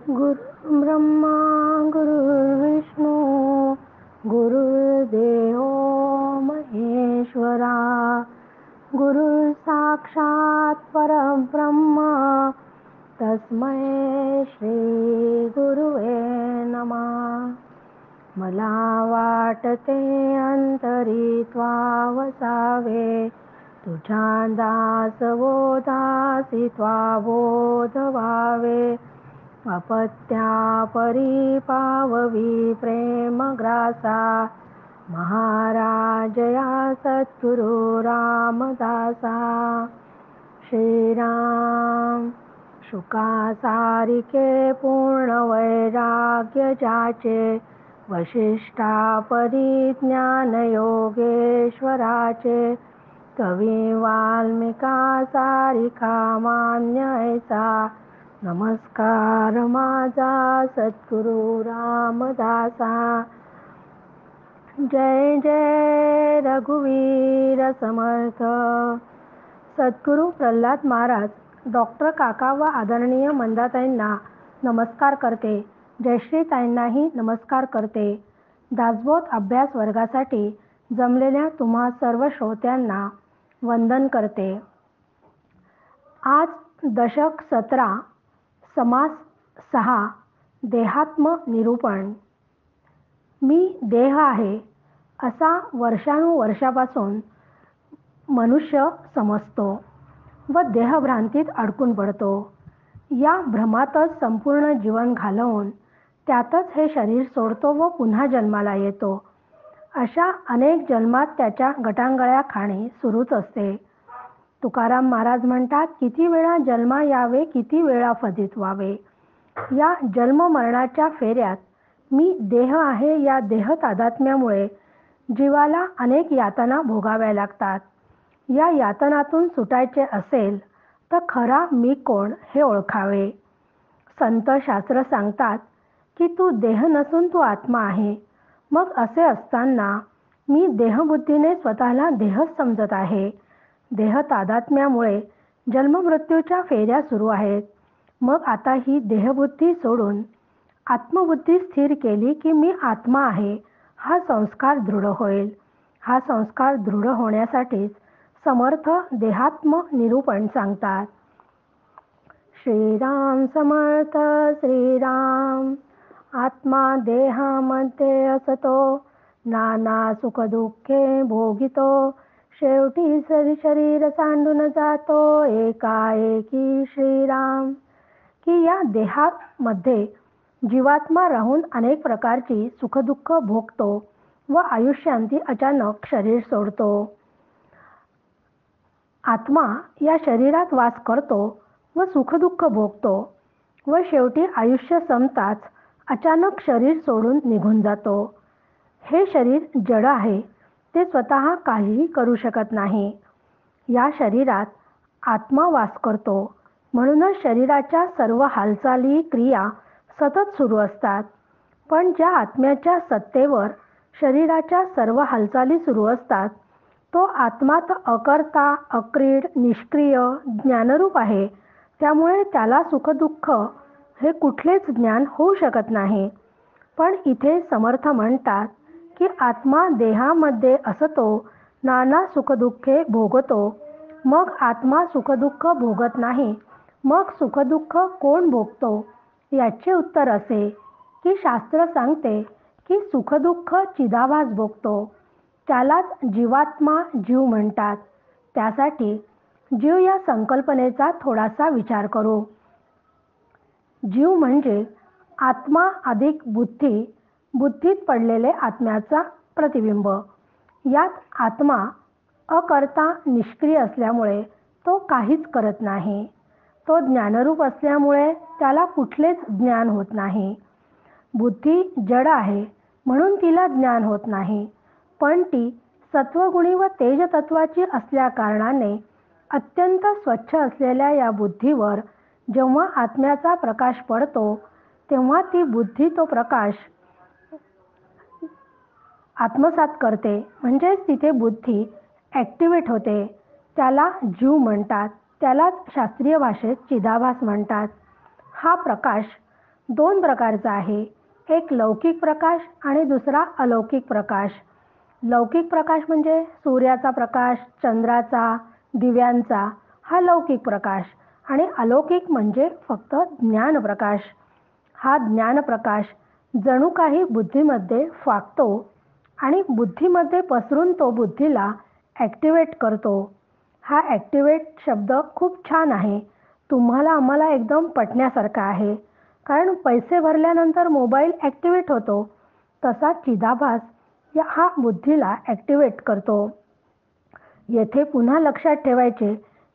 गुरुर्ब्रह्मा गुरुर्विष्णू गुरुर्देव महेश्वरा गुरु साक्षात परब्रह्म तस्मै श्री गुरुवे नमः. मला वाटते अंतरी त्वावसावे तुझ्या दासबोधासी त्वाबोध व्हावे. अपत्यापरी पाववी प्रेमग्रासा महाराज या सद्गुरु रामदासा. श्रीराम शुकासारिके पूर्ण वैराग्य ज्याचे वशिष्ठापरी ज्ञान योगेश्वराचे. कवी वाल्मिका सारिखा मान्य ऐसा नमस्कार माझा सद्गुरु रामदासा. जय जय रघुवीर समर्थ. सद्गुरु प्रल्हाद महाराज डॉक्टर काका व आदरणीय मंदाताईंना नमस्कार करते. जयश्रीताईंनाही नमस्कार करते. दासबोध अभ्यास वर्गासाठी जमलेल्या तुम्हा सर्व श्रोत्यांना वंदन करते. आज दशक 17 समास 6 देहात्म निरूपण. मी देह आहे असा वर्षानुवर्षापासून मनुष्य समजतो व देहभ्रांतीत अडकून पडतो. या भ्रमातच संपूर्ण जीवन घालवून त्यातच हे शरीर सोडतो व पुन्हा जन्माला येतो. अशा अनेक जन्मात त्याच्या गटांगळ्या खाणे सुरूच असते. तुकाराम महाराज म्हणतात, किती वेळा जन्मा यावे, किती वेळा फदित व्हावे. या जन्म मरणाच्या फेऱ्यात मी देह आहे या देह तादात्म्यामुळे जीवाला अनेक यातना भोगाव्या लागतात. या यातनातून सुटायचे असेल तर खरा मी कोण हे ओळखावे. संत शास्त्र सांगतात की तू देह नसून तू आत्मा आहे. मग असे असताना मी देहबुद्धीने स्वतःला देहच समजत आहे. देह तादात्म्यामुळे जन्ममृत्यूच्या फेऱ्या सुरू आहेत. मग आता ही देहबुद्धी सोडून आत्मबुद्धी स्थिर केली की मी आत्मा आहे हा संस्कार दृढ होईल. हा संस्कार दृढ होण्यासाठीच समर्थ देहात्म निरूपण सांगतात. श्रीराम समर्थ श्रीराम. आत्मा देहामध्ये असतो नाना सुख दुःखे भोगितो. शेवटी शरीर सांडून जातो एकाएकी श्रीराम. की या देहामध्ये जीवात्मा राहून अनेक प्रकारची सुखदुःख भोगतो व आयुष्यांती अचानक शरीर सोडतो. आत्मा या शरीरात वास करतो व सुखदुःख भोगतो व शेवटी आयुष्य संपताच अचानक शरीर सोडून निघून जातो. हे शरीर जड आहे. ते स्वतः काहीही करू शकत नाही. या शरीरात आत्मा वास करतो. म्हणूनच शरीराच्या सर्व हालचाली क्रिया सतत सुरू असतात. पण ज्या आत्म्याच्या सत्तेवर शरीराच्या सर्व हालचाली सुरू असतात तो आत्मा तर अकर्ता अक्रीड निष्क्रिय ज्ञानरूप आहे. त्यामुळे त्याला सुखदुःख हे कुठलेच ज्ञान होऊ शकत नाही. पण इथे समर्थ म्हणतात की आत्मा देहामध्ये असतो नाना सुखदुःखे भोगतो. मग आत्मा सुखदुःख भोगत नाही. मग सुखदुःख कोण भोगतो. याचे उत्तर असे की शास्त्र सांगते की सुखदुःख चिदाभास भोगतो. त्यालाच जीवात्मा जीव म्हणतात. त्यासाठी जीव या संकल्पनेचा थोडासा विचार करू. जीव म्हणजे आत्मा अधिक बुद्धी, बुद्धीत पडलेले आत्म्याचा प्रतिबिंब. यात आत्मा अकर्ता निष्क्रिय असल्यामुळे तो काहीच करत नाही. तो ज्ञानरूप असल्यामुळे त्याला कुठलेच ज्ञान होत नाही. बुद्धी जड आहे म्हणून तिला ज्ञान होत नाही. पण ती सत्वगुणी व तेजतत्वाची असल्या कारणाने अत्यंत स्वच्छ असलेल्या या बुद्धीवर जेव्हा आत्म्याचा प्रकाश पडतो तेव्हा ती बुद्धी तो प्रकाश आत्मसात करते. म्हणजेच तिथे बुद्धी ॲक्टिवेट होते. त्याला जीव म्हणतात. त्यालाच शास्त्रीय भाषेत चिदाभास म्हणतात. हा प्रकाश दोन प्रकारचा आहे. एक लौकिक प्रकाश आणि दुसरा अलौकिक प्रकाश. लौकिक प्रकाश म्हणजे सूर्याचा प्रकाश, चंद्राचा, दिव्यांचा हा लौकिक प्रकाश आणि अलौकिक म्हणजे फक्त ज्ञानप्रकाश. हा ज्ञानप्रकाश जणू काही बुद्धीमध्ये फाकतो आणि बुद्धीमध्ये पसरून तो बुद्धीला ॲक्टिवेट करतो. हा ॲक्टिवेट शब्द खूप छान आहे. तुम्हाला आम्हाला एकदम पटण्यासारखा आहे. कारण पैसे भरल्यानंतर मोबाईल ॲक्टिवेट होतो. तसा चिदाभास हा बुद्धीला ॲक्टिवेट करतो. येथे पुन्हा लक्षात ठेवायचे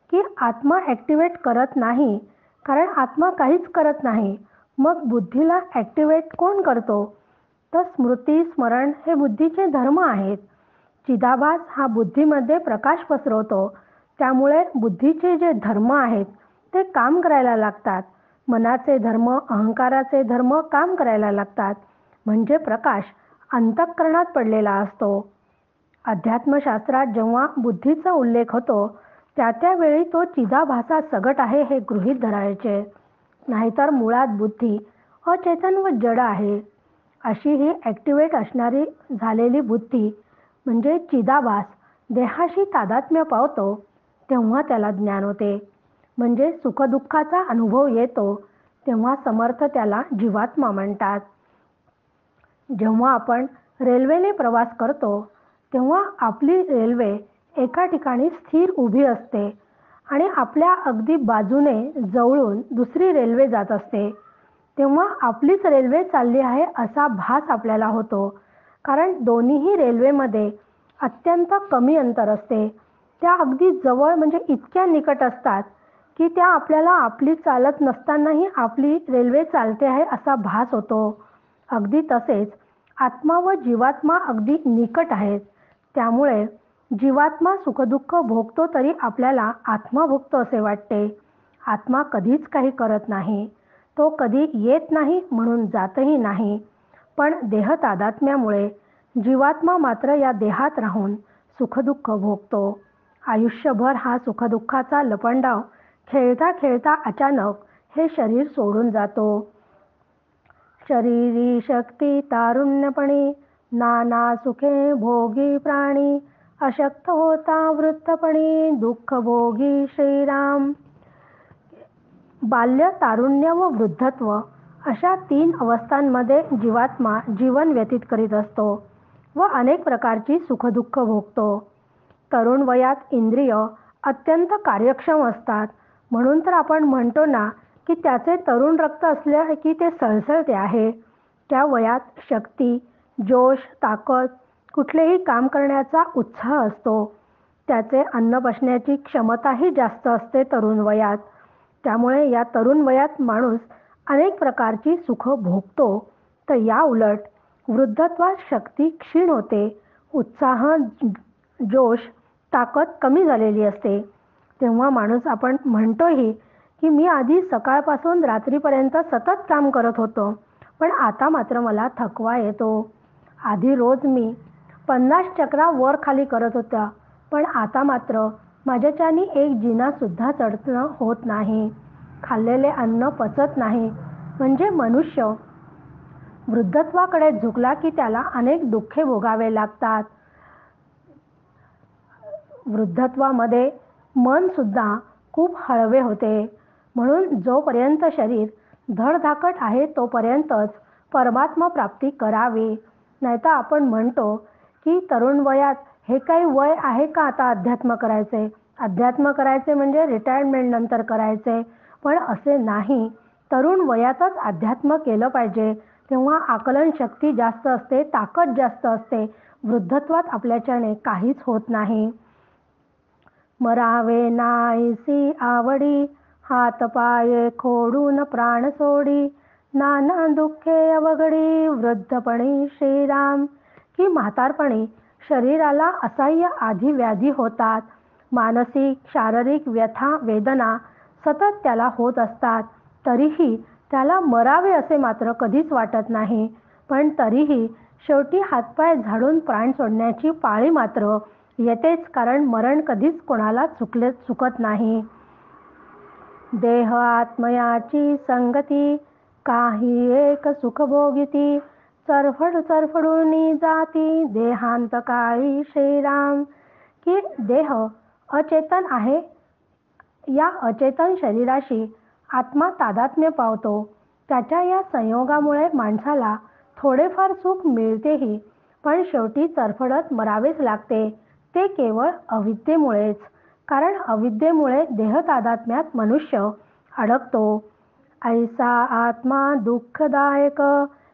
की आत्मा ॲक्टिवेट करत नाही, कारण आत्मा काहीच करत नाही. मग बुद्धीला ॲक्टिवेट कोण करतो? तर स्मृती, स्मरण हे बुद्धीचे धर्म आहेत. चिदाभास हा बुद्धीमध्ये प्रकाश पसरवतो. त्यामुळे बुद्धीचे जे धर्म आहेत ते काम करायला लागतात. मनाचे धर्म, अहंकाराचे धर्म काम करायला लागतात. म्हणजे प्रकाश अंतःकरणात पडलेला असतो. अध्यात्मशास्त्रात जेव्हा बुद्धीचा उल्लेख होतो त्यावेळी तो चिदाभासा सगट आहे हे गृहीत धरायचे. नाहीतर मुळात बुद्धी अचेतन व जड आहे. अशी ही ॲक्टिवेट असणारी झालेली बुद्धी म्हणजे चिदाभास देहाशी तादात्म्य पावतो तेव्हा त्याला ज्ञान होते. म्हणजे सुखदुःखाचा अनुभव येतो तेव्हा समर्थ त्याला जीवात्मा म्हणतात. जेव्हा आपण रेल्वेने प्रवास करतो तेव्हा आपली रेल्वे एका ठिकाणी स्थिर उभी असते आणि आपल्या अगदी बाजूने जवळून दुसरी रेल्वे जात असते. तेव्हा आपलीच रेल्वे चालली आहे असा भास आपल्याला होतो. कारण दोन्हीही रेल्वेमध्ये अत्यंत कमी अंतर असते. त्या अगदी जवळ म्हणजे इतक्या निकट असतात की त्या आपल्याला आपली चालत नसतानाही आपली रेल्वे चालते आहे असा भास होतो. अगदी तसेच आत्मा व जीवात्मा अगदी निकट आहेत. त्यामुळे जीवात्मा सुखदुःख भोगतो तरी आपल्याला आत्मा भोगतो असे वाटते. आत्मा कधीच काही करत नाही. तो कधी येत नाही म्हणून जातही नाही. पण देह तादात्म्यामुळे जीवात्मा मात्र या देहात राहून सुखदुःख भोगतो. आयुष्यभर हा सुखदुःखाचा लपंडाव खेळता खेळता अचानक हे शरीर सोडून जातो. शरीरी शक्ती तारुण्यपणी नाना सुखे भोगी प्राणी अशक्त होता वृद्धपणी दुःख भोगी श्रीराम. बाल्य, तारुण्य व वृद्धत्व अशा 3 अवस्थांमध्ये जीवात्मा जीवन व्यतीत करीत असतो व अनेक प्रकारची सुखदुःख भोगतो. तरुण वयात इंद्रिय अत्यंत कार्यक्षम असतात. म्हणून तर आपण म्हणतो ना की त्याचे तरुण रक्त असले की ते सळसळते आहे. त्या वयात शक्ती, जोश, ताकद, कुठलेही काम करण्याचा उत्साह असतो. त्याचे अन्न पचण्याची क्षमताही जास्त असते तरुण वयात. त्यामुळे या तरुण वयात माणूस अनेक प्रकारची सुख भोगतो. तर या उलट वृद्धत्वात शक्ती क्षीण होते. उत्साह, जोश, ताकद कमी झालेली असते. तेव्हा माणूस आपण म्हणतोही की मी आधी सकाळपासून रात्रीपर्यंत सतत काम करत होतो, पण आता मात्र मला थकवा येतो. आधी रोज मी 50 चकरा वर खाली करत होता, पण आता मात्र माझ्याच्यानी एक जिनासुद्धा चढणं होत नाही. खाल्लेले अन्न पचत नाही. म्हणजे मनुष्य वृद्धत्वाकडे झुकला की त्याला अनेक दुःखे भोगावे लागतात. वृद्धत्वामध्ये मन सुद्धा खूप हळवे होते. म्हणून जोपर्यंत शरीर धडधाकट आहे तोपर्यंतच परमात्मा प्राप्ती करावी. नाहीतर आपण म्हणतो की तरुण वयात हे काही वय आहे का आता अध्यात्म करायचे? अध्यात्म करायचे म्हणजे रिटायरमेंट नंतर करायचे. पण असे नाही. तरुण वयातच अध्यात्म केलं पाहिजे. तेव्हा आकलन शक्ती जास्त असते, ताकद जास्त असते. वृद्धत्वात आपल्याच्याने काहीच होत नाही. मरावे नाहीसी आवडी हात पाये खोडून प्राण सोडी नाना दुःखे अवघडी वृद्धपणी श्रीराम. की म्हातारपणी शरीराला असह्य आधी व्याधी होतात. मानसिक, शारीरिक व्यथा, वेदना सतत त्याला होत असतात. तरीही त्याला मरावे असे मात्र कधीच वाटत नाही. पण तरीही शेवटी हातपाय झाडून प्राण सोडण्याची पाळी मात्र येतेच. कारण मरण कधीच कोणाला चुकत नाही. देह आत्मयाची संगती काही एक सुख भोगिती, चरफडून जाती देहांत काळी श्रीराम. की देह अचेतन आहे, या अचेतन शरीराशी आत्मा तादात्म्य पावतो. त्याच्या या संयोगामुळे माणसाला थोडेफार सुख मिळतेही, पण शेवटी चरफडत मरावेच लागते. ते केवळ अविद्येमुळेच. कारण अविद्येमुळे देहतादात्म्यात मनुष्य अडकतो. ऐसा आत्मा दुःखदायक,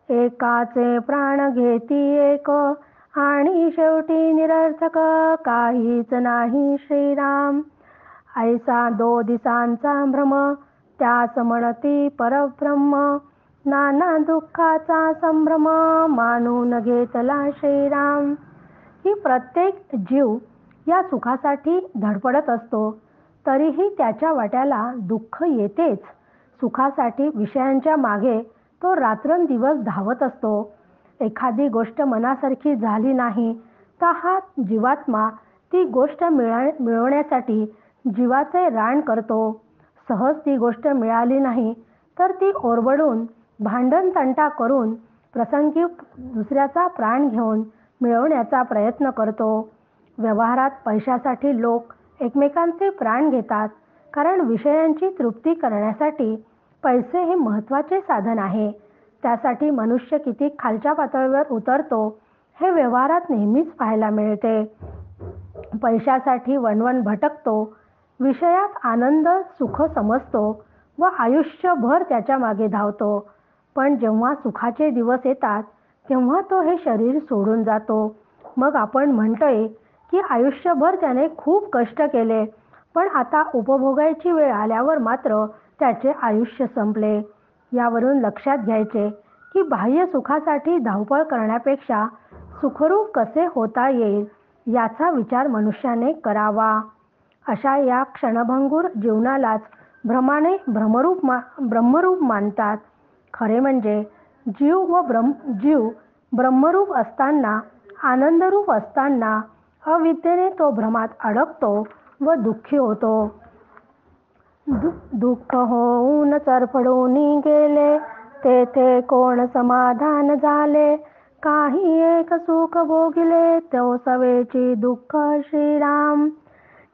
एकाचे प्राण घेती एक, आणि शेवटी निरर्थक काहीच नाही श्रीराम. ऐसा 2 दिसांचा भ्रम, त्यास म्हणती परब्रह्म, नाना दुःखाचा संभ्रम मानून घेतला श्रीराम. की प्रत्येक जीव या सुखासाठी धडपडत असतो, तरीही त्याच्या वाट्याला दुःख येतेच. सुखासाठी विषयांच्या मागे तो रात्रंदिवस धावत असतो. एखादी गोष्ट मनासारखी झाली नाही तर हा जीवात्मा ती गोष्ट मिळवण्यासाठी जीवाचे रान करतो. सहज ती गोष्ट मिळाली नाही तर ती ओरबडून भांडण तंटा करून प्रसंगी दुसऱ्याचा प्राण घेऊन मिळवण्याचा प्रयत्न करतो. व्यवहारात पैशासाठी लोक एकमेकांचे प्राण घेतात, कारण विषयांची तृप्ती करण्यासाठी पैसे हे महत्त्वाचे साधन आहे. त्यासाठी मनुष्य किती खालच्या पातळीवर उतरतो हे व्यवहारात नेहमीच पाहायला मिळते. पैशासाठी वणवण भटकतो, विषयात आनंद सुख समजतो व आयुष्यभर त्याच्या मागे धावतो. पण जेव्हा सुखाचे दिवस येतात तेव्हा तो हे शरीर सोडून जातो. मग आपण म्हणतोय की आयुष्यभर त्याने खूप कष्ट केले, पण आता उपभोगायची वेळ आल्यावर मात्र त्याचे आयुष्य संपले. यावरून लक्षात घ्यायचे की बाह्य सुखासाठी धावपळ करण्यापेक्षा सुखरूप कसे होता येईल याचा विचार मनुष्याने करावा. अशा या क्षणभंगूर जीवनालाच भ्रमाने ब्रह्मरूप मानतात. खरे म्हणजे जीव ब्रह्मरूप असताना, आनंदरूप असताना अविद्येने तो भ्रमात अडकतो व दुःखी होतो. दुःख होऊन चरफडून गेले, तेथे कोण समाधान झाले. काही एक सुख भोगिले, तो सवेची दुःख श्रीराम.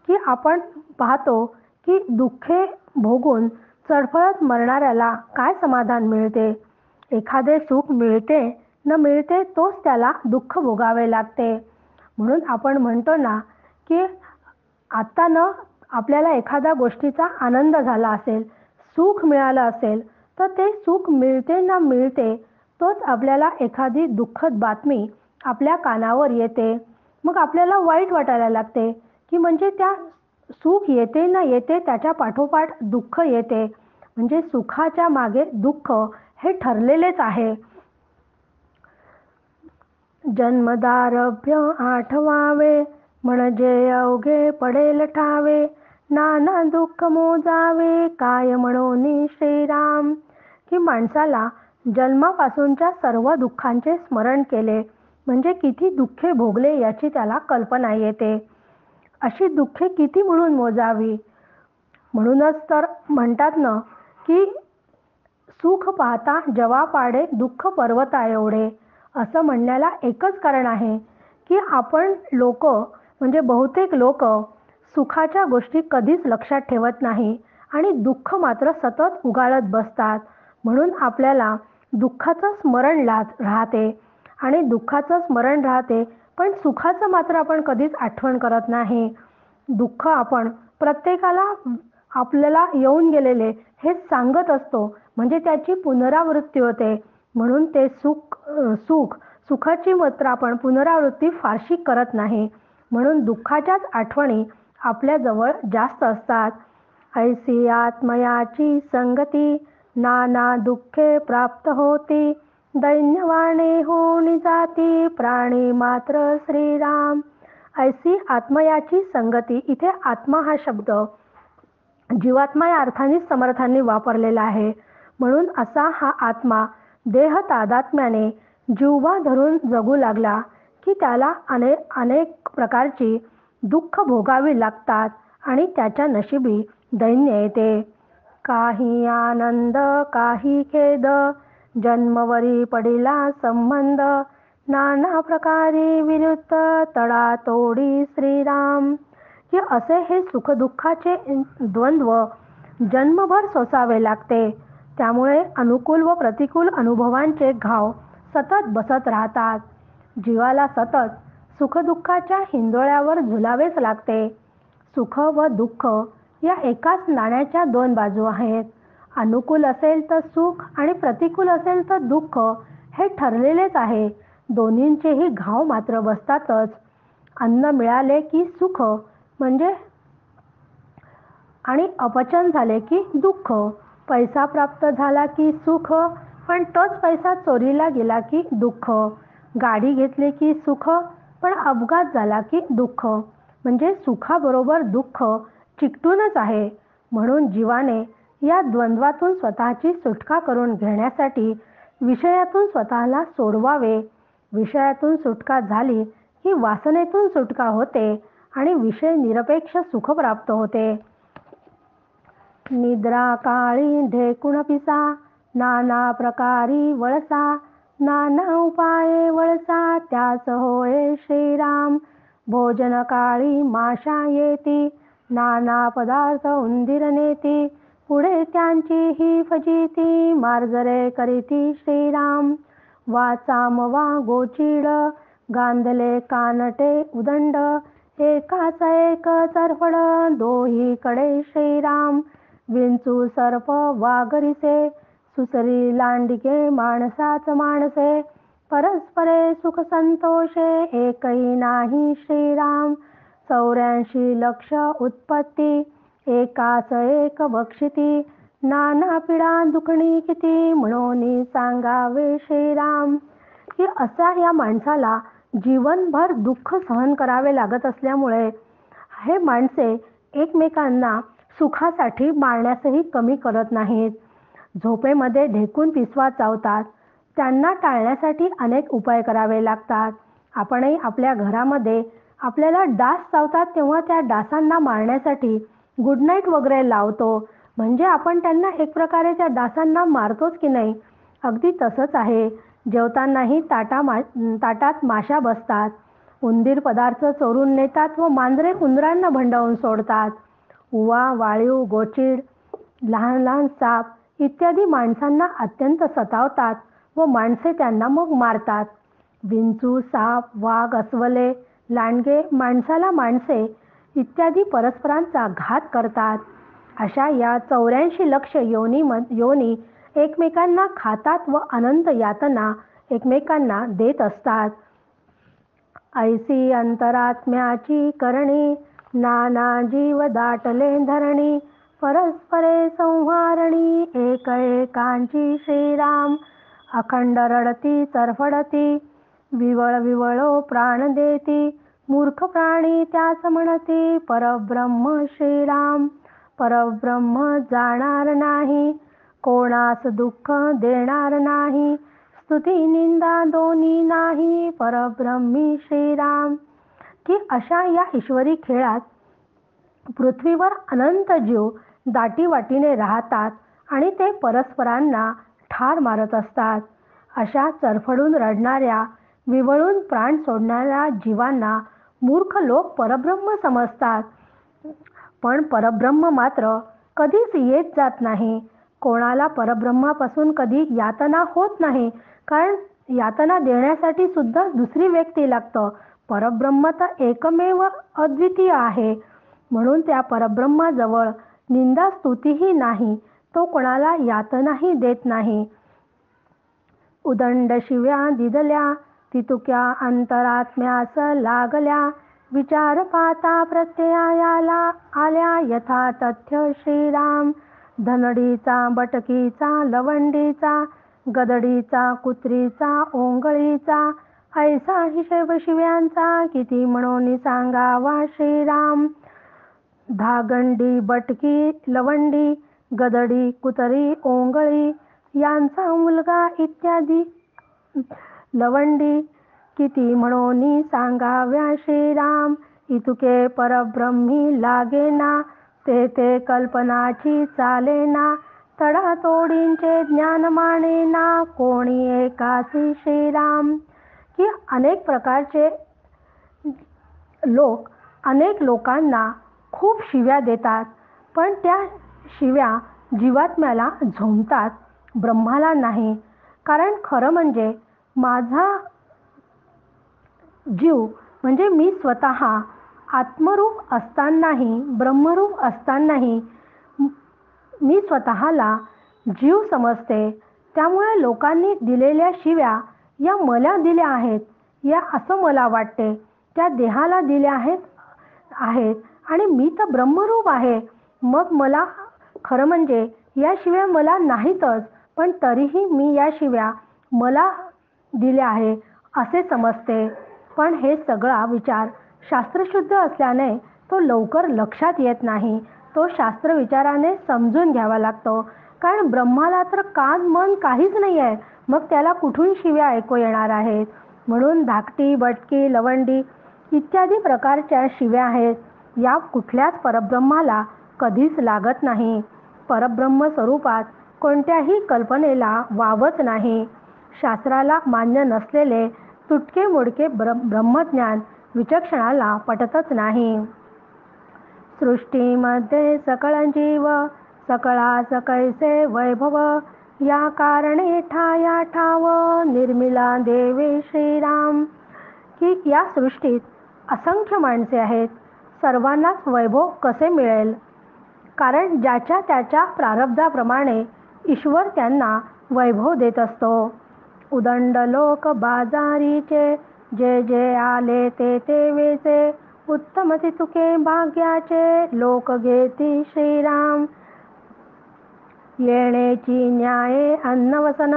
की आपण पाहतो की दुःखे भोगून चडफडत मरणाऱ्याला काय समाधान मिळते. एखादे सुख मिळते न मिळते तोच त्याला दुःख भोगावे लागते. म्हणून आपण म्हणतो ना की आत्ता न आपल्याला एखाद्या गोष्टीचा आनंद झाला असेल, सुख मिळालं असेल, तर ते सुख मिळते ना मिळते तोच आपल्याला एखादी दुःखद बातमी आपल्या कानावर येते. मग आपल्याला वाईट वाटायला लागते की म्हणजे त्या सुख येते ना येते त्याच्या पाठोपाठ दुःख येते. म्हणजे सुखाच्या मागे दुःख हे ठरलेलेच आहे. जन्मदारभ्य आठवावे, म्हणजे अवघे पडेल ठावे. नाना दुःख मोजावे, काय म्हणून श्रीराम. की माणसाला जन्मापासूनच्या सर्व दुःखांचे स्मरण केले म्हणजे किती दुःखे भोगले याची त्याला कल्पना येते. अशी दुःखे किती म्हणून मोजावी. म्हणूनच तर म्हणतात ना की सुख पाहता जवा पाडे दुःख पर्वता एवढे. असं म्हणण्याला एकच कारण आहे की आपण लोक म्हणजे बहुतेक लोक सुखाच्या गोष्टी कधीच लक्षात ठेवत नाही आणि दुःख मात्र सतत उगाळत बसतात. म्हणून आपल्याला दुःखाचं स्मरण राहते आणि दुःखाचं स्मरण राहते, पण सुखाचं मात्र आपण कधीच आठवण करत नाही. दुःख आपण प्रत्येकाला आपल्याला येऊन गेलेले हे सांगत असतो, म्हणजे त्याची पुनरावृत्ती होते. म्हणून ते सुखाची मात्र आपण पुनरावृत्ती फारशी करत नाही. म्हणून दुःखाच्याच आठवणी आपल्याजवळ जास्त असतात. ऐसी आत्मयाची संगती, नाना दुःखे प्राप्त होती. दैन्यवाणे होऊन जाती, प्राणी मात्र श्रीराम. ऐसी आत्मयाची संगती. इथे आत्मा हा शब्द जीवात्मा या अर्थानेच समर्थांनी वापरलेला आहे. म्हणून असा हा आत्मा देह तादात्म्याने जीवा धरून जगू लागला की त्याला अनेक प्रकारची दुःख भोगावी लागतात आणि त्याच्या नशिबी दैन्य येते. काही आनंद काही खेद, जन्मवरी पडिला संबंध, नाना प्रकारे विरुद्ध तडातोडी श्रीराम. की असे हे सुखदुःखाचे द्वंद्व जन्मभर सोसावे लागते. त्यामुळे अनुकूल व प्रतिकूल अनुभवांचे घाव सतत बसत राहतात. जीवाला सतत सुखदुःखाच्या हिंदोळ्यावर झुलावेच लागते. सुख व दुःख या एकाच नाण्याच्या दोन बाजू आहेत. अनुकूल असेल तर सुख आणि प्रतिकूल असेल तर दुःख हे ठरलेलेच आहे. दोन्हींचेही घाव मात्र बसतातच. अन्न मिळाले की सुख म्हणजे आणि अपचन झाले की दुःख. पैसा प्राप्त झाला की सुख, पण तोच पैसा चोरीला गेला की दुःख. गाडी घेतली की सुख, पण अपघात झाला की दुःख. म्हणजे सुखाबरोबर दुःख चिकटूनच आहे. म्हणून जीवाने या द्वंद्वातून स्वतःची सुटका करून घेण्यासाठी विषयातून स्वतःला सोडवावे. विषयातून सुटका झाली की वासनेतून सुटका होते आणि विषय निरपेक्ष सुख प्राप्त होते. निद्रा काळी ढेकुण पिसा, नाना प्रकारी वळसा, नाना उपाये वळसा त्यास होय श्रीराम. भोजन काळी माशा येती, नाना पदार्थ उंदीर नेती, पुढे त्यांची ही फजिती, मार्जरे करीती श्रीराम. वाचामवा गोचीड, गांधले कानटे उदंड, एकाच एक चरफड, दोहीकडे श्रीराम. विंचू सर्प वाघरिसे, सुसरी लांडगे माणसाच माणसे, परस्परे सुख संतोषे एकही नाही श्रीराम. 84 लक्ष उत्पत्ती, एकाच एक बक्षिती, नाना पिढा दुखणी किती, म्हणून सांगावे श्रीराम. की असा या माणसाला जीवनभर दुःख सहन करावे लागत असल्यामुळे हे माणसे एकमेकांना सुखासाठी मारण्यासही कमी करत नाहीत. झोपेमध्ये ढेकून पिसवा चावतात. त्यांना टाळण्यासाठी अनेक उपाय करावे लागतात. आपणही आपल्या घरामध्ये आपल्याला डास चावतात तेव्हा त्या डासांना मारण्यासाठी गुड नाईट वगैरे लावतो. म्हणजे आपण त्यांना एक प्रकारे त्या डासांना मारतोच की नाही. अगदी तसंच आहे. जेवतानाही ताटात माशा बसतात. उंदीर पदार्थ चोरून नेतात व मांजरे उंदरांना भंडावून सोडतात. उवा, वाळीव, गोचीड, लहान लहान साप इत्यादी माणसांना अत्यंत सतावतात व माणसे त्यांना मग मारतात. विंचू, साप, वाघ, अस्वले, लांडगे, माणसाला माणसे इत्यादी परस्परांचा घात करतात. अशा या 84 लक्ष योनी एकमेकांना खातात व अनंत यातना एकमेकांना देत असतात. ऐसी अंतरात्म्याची करणी, नाना जीव दाटले धरणी, परस्परे संहारणी एक एकांची श्रीराम. अखंड रडती तरफडती, विवळ विवळो प्राण देती, मूर्ख प्राणी त्यास म्हणती परब्रह्म श्रीराम. परब्रह्म जाणार नाही, कोणास दुःख देणार नाही, स्तुती निंदा दोन्ही नाही, परब्रह्मी श्रीराम. की अशा या ईश्वरी खेळात पृथ्वीवर अनंत जीव दाटीवाटीने राहतात आणि ते परस्परांना ठार मारत असतात. अशा चरफडून रडणाऱ्या, विवळून प्राण सोडणाऱ्या जीवांना मूर्ख लोक परब्रह्म समजतात. पण परब्रह्म मात्र कधीच येत जात नाही. कोणाला परब्रह्मापासून कधी यातना होत नाही. कारण यातना देण्यासाठी सुद्धा दुसरी व्यक्ती लागतं. परब्रह्म तर एकमेव अद्वितीय आहे. म्हणून त्या परब्रह्माजवळ निंदा स्तुतीही नाही. तो कोणाला यातनाही देत नाही. उदंड शिव्या दिदल्या, तितुक्या अंतरात्म्यास लागल्या, विचार पाता प्रत्ययाला आल्या यथा तथ्य श्रीराम. धनडीचा, बटकीचा, लवंडीचा, गदडीचा, कुत्रीचा, ओंगळीचा, ऐसा हिशेब शिव्यांचा किती म्हणून सांगावा श्रीराम. धागंडी, बटकी, लवंडी, गदडी, कुतरी, ओंगळी यांचा मुलगा इत्यादी लवंडी किती म्हणून सांगाव्या श्रीराम. इतुके परब्रह्मी लागेना, ते कल्पनाची चालेना, तडातोडींचे ज्ञान मानेना, कोणी एकासी श्रीराम. की अनेक प्रकारचे लोक अनेक लोकांना खूप शिव्या देतात, पण त्या शिव्या जीवात्म्याला झोंबतात, ब्रह्माला नाही. कारण खरं म्हणजे माझा जीव म्हणजे मी स्वतः आत्मरूप असतानाही, ब्रह्मरूप असतानाही मी स्वतःला जीव समजते. त्यामुळे लोकांनी दिलेल्या शिव्या या मला दिल्या आहेत, या असं मला वाटते. त्या देहाला दिल्या आहेत आणि मी तर ब्रह्मरूप आहे. मग मला खरं म्हणजे या शिव्या मला नाहीतच, पण तरीही मी या शिव्या मला दिल्या आहे असे समजते. पण हे सगळा विचार शास्त्रशुद्ध असल्याने तो लवकर लक्षात येत नाही. तो शास्त्र विचाराने समजून घ्यावा लागतो. कारण ब्रह्माला तर कान मन काहीच नाही आहे, मग त्याला कुठून शिव्या ऐकू येणार आहेत. म्हणून धाकटी, बटकी, लवंडी इत्यादी प्रकारच्या शिव्या आहेत, या कुठल्याच परब्रह्माला कधीच लागत नाही. परब्रह्म स्वरूपात कोणत्याही कल्पनेला वावच नाही. शास्त्राला मान्य नसलेले तुटके मोडके ब्रह्मज्ञान विचक्षणाला पटतच नाही. सृष्टीमध्ये सकळ जीव, सकळास कैसे वैभव, या कारणे ठाया ठाव, निर्मिला देवे श्रीराम. की या सृष्टीत असंख्य माणसे आहेत, सर्वांनाच वैभव कसे मिळेल. कारण ज्याच्या त्याच्या प्रारब्धाप्रमाणे ईश्वर त्यांना वैभव देत असतो. उदंड लोक बाजारीचे, जे जे आले ते वेचे, उत्तमती तुके भाग्याचे, लोक घेती श्रीराम. येणेची न्याये अन्नवसन,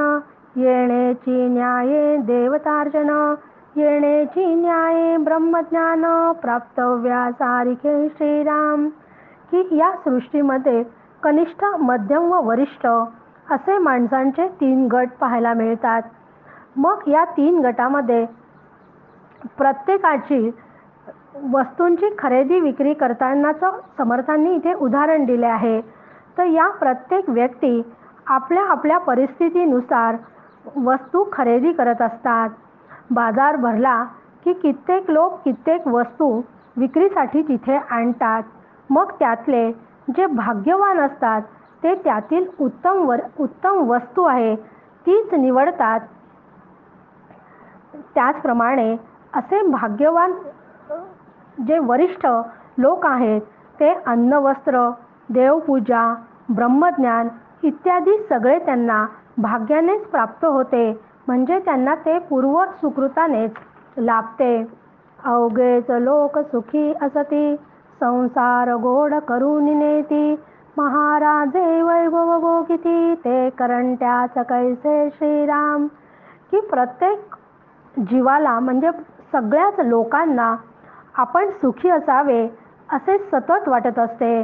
येणेची न्याये देवतार्चन, येणेची न्याये ब्रह्मज्ञान, प्राप्तव्या सारिखे श्रीराम. की या सृष्टीमध्ये कनिष्ठ, मध्यम व वरिष्ठ असे माणसांचे 3 गट पाहायला मिळतात. मग या 3 गटामध्ये प्रत्येकाची वस्तूंची खरेदी विक्री करतानाचं समर्थांनी इथे उदाहरण दिले आहे. तर या प्रत्येक व्यक्ती आपल्या आपल्या परिस्थितीनुसार वस्तू खरेदी करत असतात. बाजार भरला की कित्येक लोक कित्येक वस्तू विक्रीसाठी तिथे आणतात. मग त्यातले जे भाग्यवान असतात ते त्यातील उत्तम वस्तू आहे तीच निवडतात. त्याचप्रमाणे असे भाग्यवान जे वरिष्ठ लोक आहेत ते अन्न, वस्त्र, देवपूजा, ब्रह्मज्ञान इत्यादी सगळे त्यांना भाग्यानेच प्राप्त होते. म्हणजे त्यांना ते पूर्व सुकृतानेच लाभते. अवघेच लोक सुखी असती, संसार गोड करून नेती, महाराजे वैभव भोगिती, ते करंट्यास कैसे श्रीराम. की प्रत्येक जीवाला म्हणजे सगळ्याच लोकांना आपण सुखी असावे असे सतत वाटत असते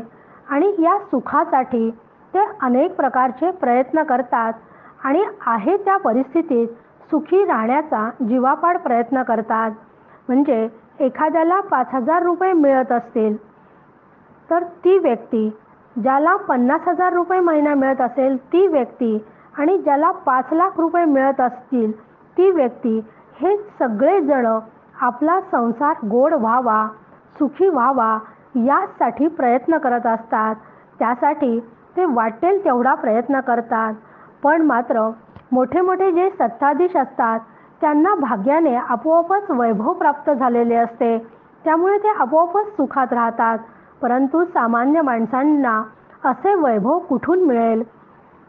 आणि या सुखासाठी ते अनेक प्रकारचे प्रयत्न करतात आणि आहे त्या परिस्थितीत सुखी राहण्याचा जीवापाड प्रयत्न करतात. म्हणजे एखाद्याला 5,000 रुपये मिळत असतील तर ती व्यक्ती, ज्याला 50,000 रुपये महिना मिळत असेल ती व्यक्ती आणि ज्याला 5 लाख रुपये मिळत असतील ती व्यक्ती, हे सगळे जण आपला संसार गोड व्हावा, सुखी व्हावा यासाठी प्रयत्न करत असतात. त्यासाठी ते वाटेल तेवढा प्रयत्न करतात. पण मात्र मोठे मोठे जे सत्ताधीश असतात त्यांना भाग्याने आपोआपच वैभव प्राप्त झालेले असते, त्यामुळे ते आपोआपच सुखात राहतात. परंतु सामान्य माणसांना असे वैभव कुठून मिळेल.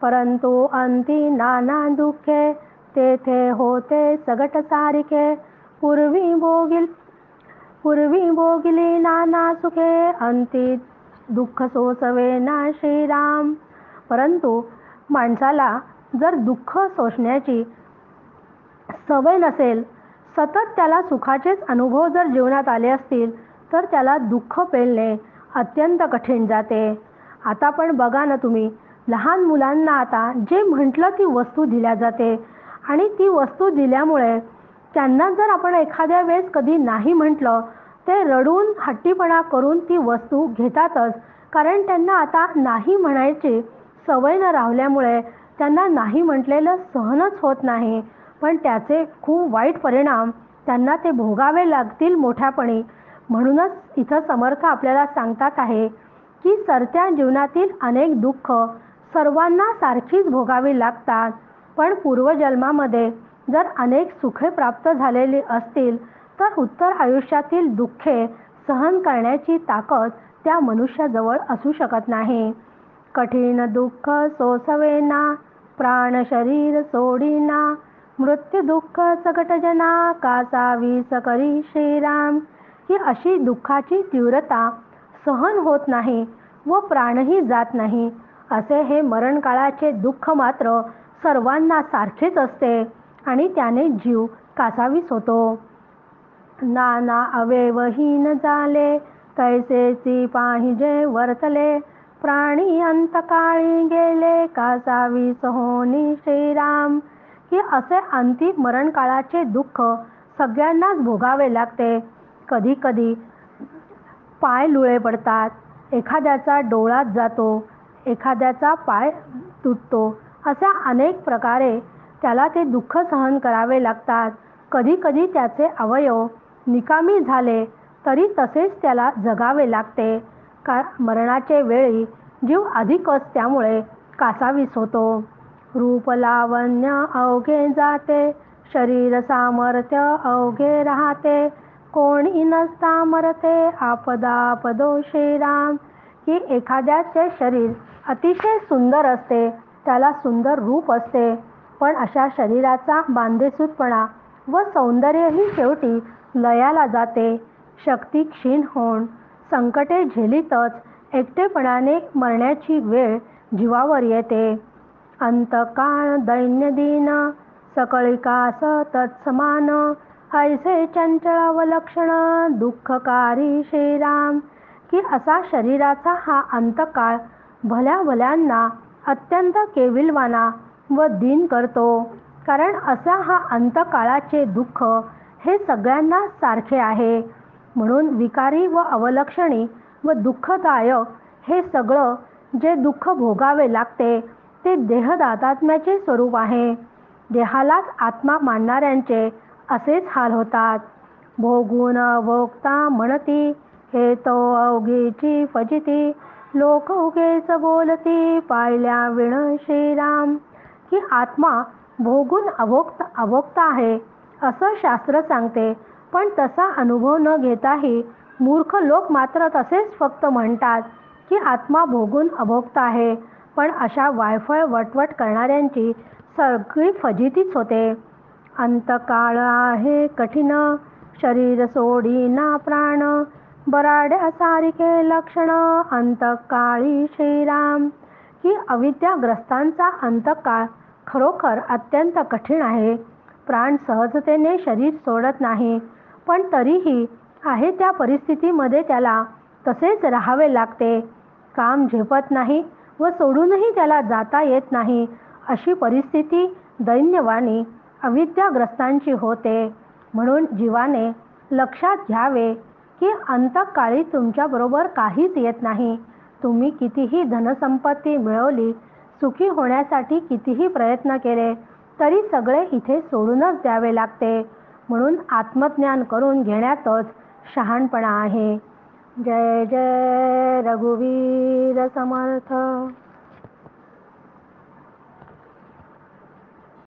परंतु अंती नाना दुःखे, तेथे होते सगट सारिखे, पूर्वी भोगिली नाना सुखे, अंती दुःख सोसवे ना श्रीराम. परंतु माणसाला जर दुःख सोसण्याची सवय नसेल, सतत त्याला सुखाचेच अनुभव जर जीवनात आले असतील तर त्याला दुःख पेलणे अत्यंत कठीण जाते. आता पण बघा ना तुम्ही, लहान मुलांना आता जे म्हटलं ती वस्तू दिल्या जाते आणि ती वस्तू दिल्यामुळे त्यांना जर आपण एखाद्या वेळेस कधी नाही म्हटलं ते रडून हट्टीपणा करून ती वस्तू घेतातच, कारण त्यांना आता नाही म्हणायची सवय न राहिल्यामुळे त्यांना नाही म्हटलेलं सहनच होत नाही. पण त्याचे खूप वाईट परिणाम त्यांना ते भोगावे लागतील मोठ्यापणी. म्हणूनच इथं समर्थ आपल्याला सांगतात आहे की सरत्या जीवनातील अनेक दुःख सर्वांना सारखीच भोगावी लागतात. पण पूर्वजन्मामध्ये जर अनेक सुखे प्राप्त झालेली असतील तर उत्तर आयुष्यातील दुःखे सहन करण्याची ताकद त्या मनुष्याजवळ असू शकत नाही. कठीण दुःख सोसवेना, प्राण शरीर सोडीना, मृत्यू दुःख सकटजना, कासावी सकरी श्रीराम. ही अशी दुःखाची तीव्रता सहन होत नाही व प्राणही जात नाही. असे हे मरणकाळाचे दुःख मात्र सर्वांना सारखेच असते आणि त्याने जीव कासावीस होतो. नाना अवयवहीन झाले, तैसेची पाहिजे वर्तले, प्राणी अंतकाळी गेले, कासावीस होनी श्रीराम. की असे अंतिम मरणकाळाचे दुःख सगळ्यांनाच भोगावे लागते. कधी कधी पाय लुळे पडतात, एखाद्याचा डोळाच जातो, एखाद्याचा पाय तुटतो, अशा अनेक प्रकारे त्याला ते दुःख सहन करावे लागतात. कधी कधी त्याचे अवयव निकामी झाले तरी तसेच त्याला जगावे लागते. मरणाचे वेळी जीव अधिकच त्यामुळे कासावीस होतो. रूप लावण्य अवघे जाते, शरीर सामर्थ्य अवघे राहते, कोणी नसता मरते, आपदा श्रीराम. की एखाद्याचे शरीर अतिशय सुंदर असते, त्याला सुंदर रूप असते, पण अशा शरीराचा बांधेसूदपणा व सौंदर्यही शेवटी लयाला जाते. शक्ती क्षीण होऊन संकटे झेलीतच एकटेपणाने मरण्याची वेळ जीवावर येते. अंतकाळ दैन्यदीन, सकळिकास तत्समान, ऐसे चंचल अवलक्षण, दुःखकारी श्रीराम. की असा शरीराचा हा अंतकाळ भल्या भल्यांना अत्यंत केविलवाना व दीन करतो. कारण असा हा अंतकाळाचे दुःख हे सगळ्यांना सारखे आहे. म्हणून विकारी व अवलक्षणी व दुःखदायक हे सगळं जे दुःख भोगावे लागते ते देहदातात्म्याचे स्वरूप आहे. देहालाच आत्मा मानणाऱ्यांचे असेच हाल होतात. भोगून भोगता म्हणती, हे तो अवघीची फजिती, लोक उगेच बोलती, पाहिल्या विण श्रीराम. की आत्मा भोगून अभोगता आहे असं शास्त्र सांगते, पण तसा अनुभव न घेताही मूर्ख लोक मात्र तसेच फक्त म्हणतात की आत्मा भोगून अभोगता आहे. पण अशा वायफळ वटवट करणाऱ्यांची सगळी फजितीच होते. अंतकाळ आहे कठीण, शरीर सोडीना प्राण, बराड्या सारिखे लक्षण, अंतकाळी श्रीराम. की अविद्याग्रस्तांचा अंतकाळ खरोखर अत्यंत कठीण आहे. प्राण सहजतेने शरीर सोडत नाही, पण तरीही आहे त्या परिस्थितीमध्ये त्याला तसेच राहावे लागते. काम झेपत नाही व सोडूनही त्याला जाता येत नाही. अशी परिस्थिती दैन्यवाणी अविद्याग्रस्तांची होते. म्हणून जीवाने लक्षात घ्यावे की अंतकाळी तुमच्याबरोबर काहीच येत नाही. तुम्ही कितीही धनसंपत्ती मिळवली, सुखी होण्यासाठी कितीही प्रयत्न केले, तरी सगळे इथे सोडूनच द्यावे लागते. म्हणून आत्मज्ञान करून घेण्यातच शहाणपणा आहे. जय जय रघुवीर समर्थ.